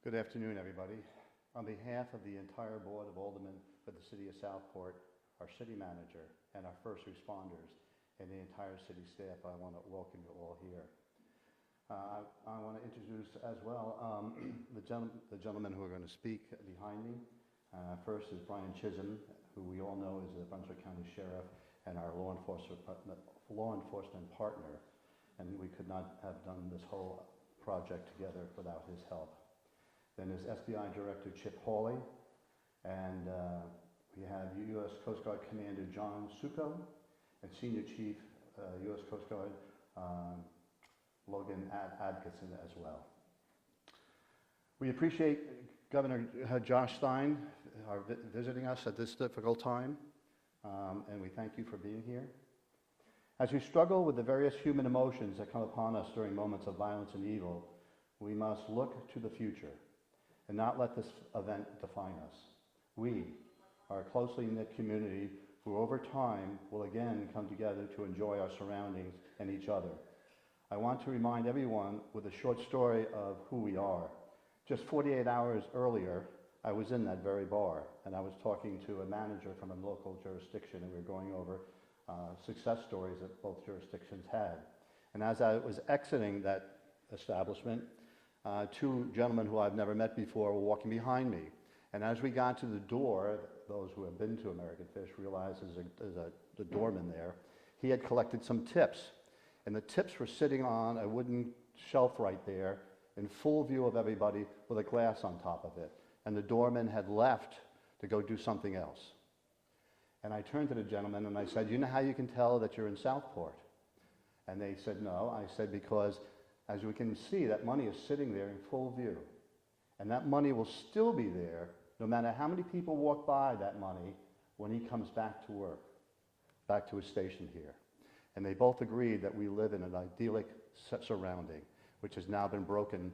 Good afternoon, everybody. On behalf of the entire Board of Aldermen for the City of Southport, our City Manager, and our first responders, and the entire city staff, I want to welcome you all here. I want to introduce as well the gentlemen who are going to speak behind me. First is Brian Chisholm, who we all know is the Brunswick County Sheriff and our law enforcement partner, and we could not have done this whole project together without his help. Then there's FBI Director Chip Hawley, and we have U.S. Coast Guard Commander John Succo, and Senior Chief U.S. Coast Guard Logan Adkison as well. We appreciate Governor Josh Stein visiting us at this difficult time, and we thank you for being here. As we struggle with the various human emotions that come upon us during moments of violence and evil, we must look to the future and not let this event define us. We are a closely knit community who over time will again come together to enjoy our surroundings and each other. I want to remind everyone with a short story of who we are. Just 48 hours earlier, I was in that very bar, and I was talking to a manager from a local jurisdiction, and we were going over success stories that both jurisdictions had. And as I was exiting that establishment, two gentlemen who I've never met before were walking behind me. And as we got to the door, those who have been to American Fish realized there's the doorman there. He had collected some tips, and the tips were sitting on a wooden shelf right there in full view of everybody with a glass on top of it. And the doorman had left to go do something else. And I turned to the gentleman and I said, "You know how you can tell that you're in Southport?" And they said, "No." I said, "Because as we can see, that money is sitting there in full view. And that money will still be there no matter how many people walk by that money when he comes back to work, back to his station here." And they both agreed that we live in an idyllic surrounding, which has now been broken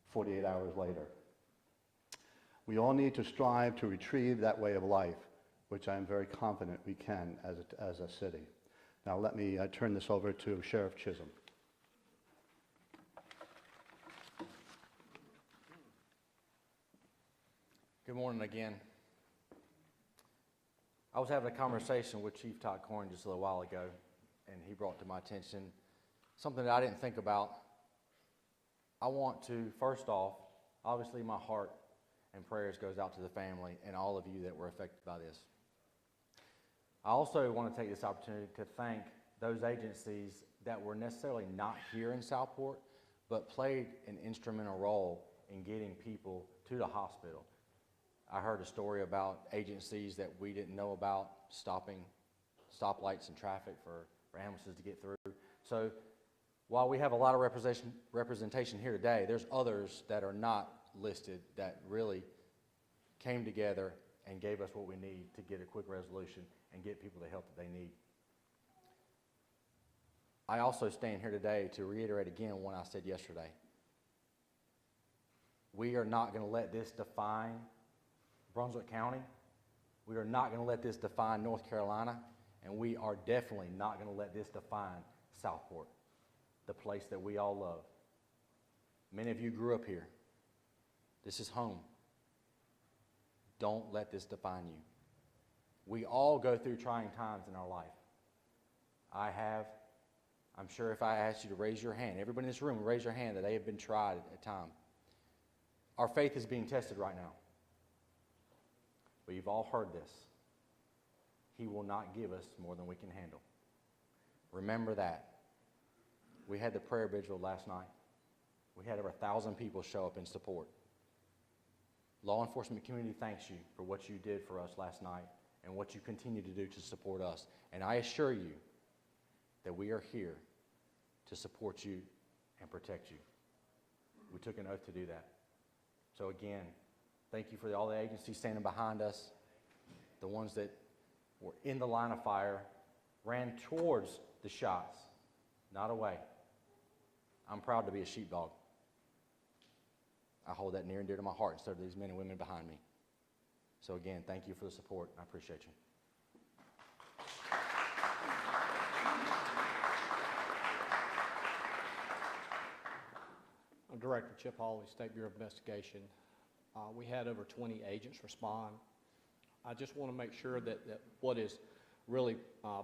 48 hours later. We all need to strive to retrieve that way of life, which I am very confident we can as a city. Now let me turn this over to Sheriff Chisholm. Good morning again. I was having a conversation with Chief Todd Corn just a little while ago, and he brought to my attention something that I didn't think about. I want to, first off, obviously my heart and prayers goes out to the family and all of you that were affected by this. I also want to take this opportunity to thank those agencies that were necessarily not here in Southport, but played an instrumental role in getting people to the hospital. I heard a story about agencies that we didn't know about stopping stoplights and traffic for ambulances to get through. So while we have a lot of representation here today, there's others that are not listed that really came together and gave us what we need to get a quick resolution and get people the help that they need. I also stand here today to reiterate again what I said yesterday. We are not going to let this define Brunswick County. We are not going to let this define North Carolina, and we are definitely not going to let this define Southport, the place that we all love. Many of you grew up here. This is home. Don't let this define you. We all go through trying times in our life. I have. I'm sure if I asked you to raise your hand, everybody in this room raise your hand that they have been tried at time. Our faith is being tested right now. We've all heard this. He will not give us more than we can handle. Remember that. We had the prayer vigil last night. We had over 1,000 people show up in support. Law enforcement community thanks you for what you did for us last night and what you continue to do to support us. And I assure you that we are here to support you and protect you. We took an oath to do that. So again, thank you for all the agencies standing behind us, the ones that were in the line of fire, ran towards the shots, not away. I'm proud to be a sheepdog. I hold that near and dear to my heart instead of these men and women behind me. So again, thank you for the support. I appreciate you. I'm Director Chip Hawley, State Bureau of Investigation. We had over 20 agents respond. I just want to make sure that what is really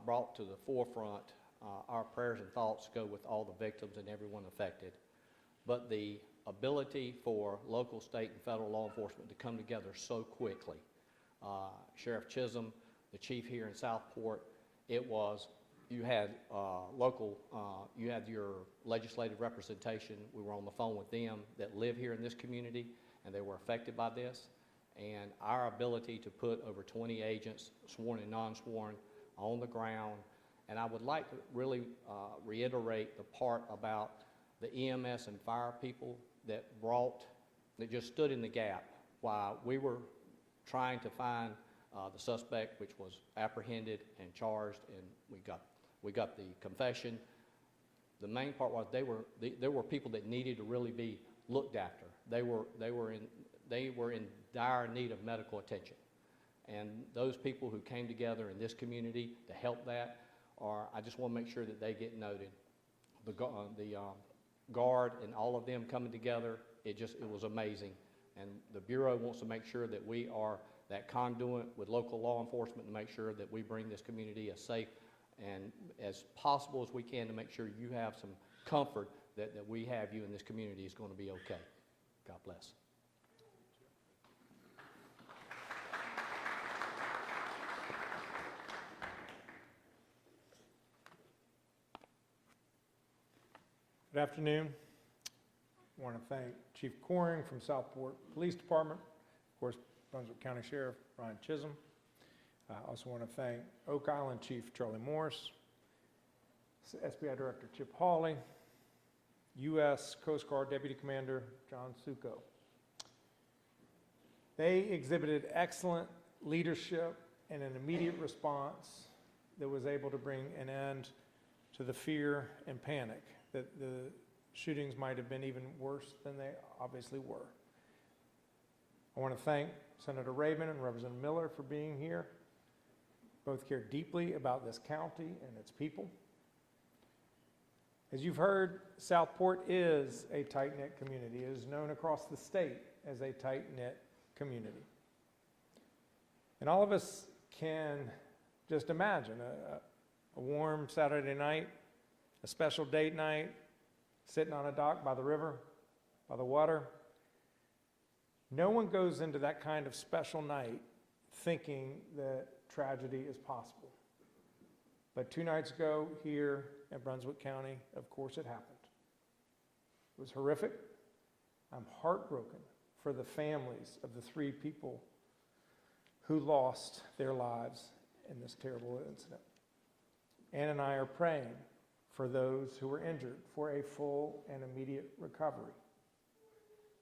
brought to the forefront, our prayers and thoughts go with all the victims and everyone affected. But the ability for local, state, and federal law enforcement to come together so quickly. Sheriff Chisholm, the chief here in Southport, you had you had your legislative representation. We were on the phone with them that live here in this community, and they were affected by this. And our ability to put over 20 agents, sworn and non-sworn, on the ground. And I would like to really reiterate the part about the EMS and fire people that just stood in the gap while we were trying to find the suspect, which was apprehended and charged, and we got the confession. The main part was there were people that needed to really be looked after. They were in dire need of medical attention, and those people who came together in this community to help that I just want to make sure that they get noted. The guard and all of them coming together, it was amazing, and the Bureau wants to make sure that we are that conduit with local law enforcement to make sure that we bring this community as safe and as possible as we can to make sure you have some comfort that we have you in this community is going to be okay. God bless. Good afternoon. I want to thank Chief Coring from Southport Police Department, of course, Brunswick County Sheriff Ryan Chisholm. I also want to thank Oak Island Chief Charlie Morris, SBI Director Chip Hawley, U.S. Coast Guard Deputy Commander John Succo. They exhibited excellent leadership and an immediate response that was able to bring an end to the fear and panic that the shootings might have been even worse than they obviously were. I want to thank Senator Rabin and Representative Miller for being here. Both care deeply about this county and its people. As you've heard, Southport is a tight-knit community. It is known across the state as a tight-knit community. And all of us can just imagine a warm Saturday night, a special date night, sitting on a dock by the river, by the water. No one goes into that kind of special night thinking that tragedy is possible. But 2 nights ago here in Brunswick County, of course it happened. It was horrific. I'm heartbroken for the families of the 3 people who lost their lives in this terrible incident. Ann and I are praying for those who were injured for a full and immediate recovery.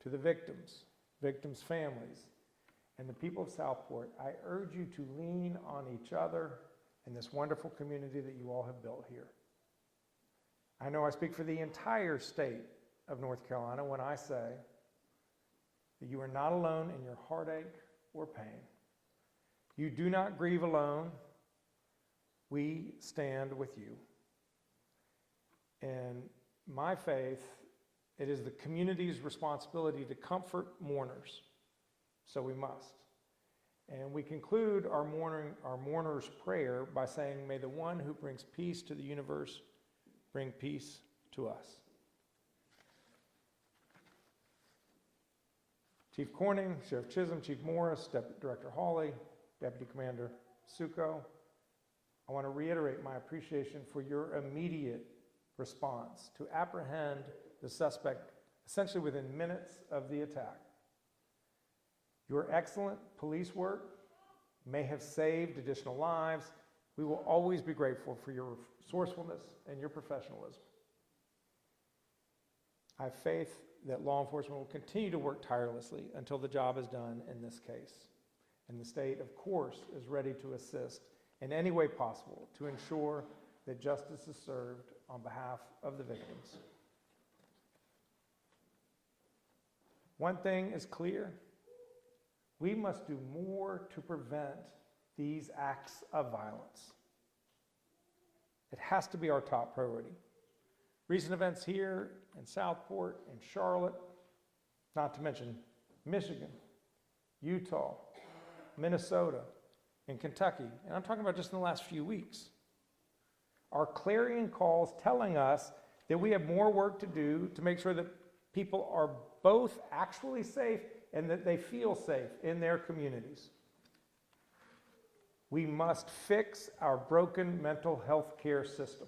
To the victims' families, and the people of Southport, I urge you to lean on each other in this wonderful community that you all have built here. I know I speak for the entire state of North Carolina when I say that you are not alone in your heartache or pain. You do not grieve alone. We stand with you. In my faith, it is the community's responsibility to comfort mourners, so we must. And we conclude our mourner's prayer by saying, may the one who brings peace to the universe bring peace to us. Chief Corning, Sheriff Chisholm, Chief Morris, Deputy Director Hawley, Deputy Commander Succo, I want to reiterate my appreciation for your immediate response to apprehend the suspect essentially within minutes of the attack. Your excellent police work may have saved additional lives. We will always be grateful for your resourcefulness and your professionalism. I have faith that law enforcement will continue to work tirelessly until the job is done in this case. And the state, of course, is ready to assist in any way possible to ensure that justice is served on behalf of the victims. One thing is clear. We must do more to prevent these acts of violence. It has to be our top priority. Recent events here in Southport and Charlotte, not to mention Michigan, Utah, Minnesota, and Kentucky, and I'm talking about just in the last few weeks, are clarion calls telling us that we have more work to do to make sure that people are both actually safe and that they feel safe in their communities. We must fix our broken mental health care system.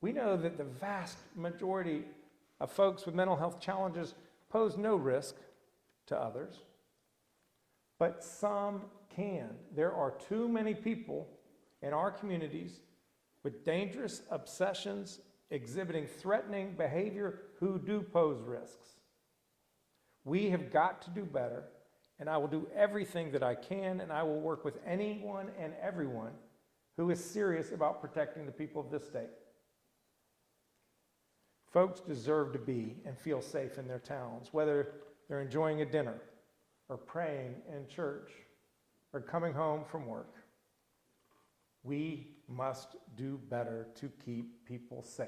We know that the vast majority of folks with mental health challenges pose no risk to others, but some can. There are too many people in our communities with dangerous obsessions exhibiting threatening behavior who do pose risks. We have got to do better, and I will do everything that I can, and I will work with anyone and everyone who is serious about protecting the people of this state. Folks deserve to be and feel safe in their towns, whether they're enjoying a dinner or praying in church or coming home from work. We must do better to keep people safe.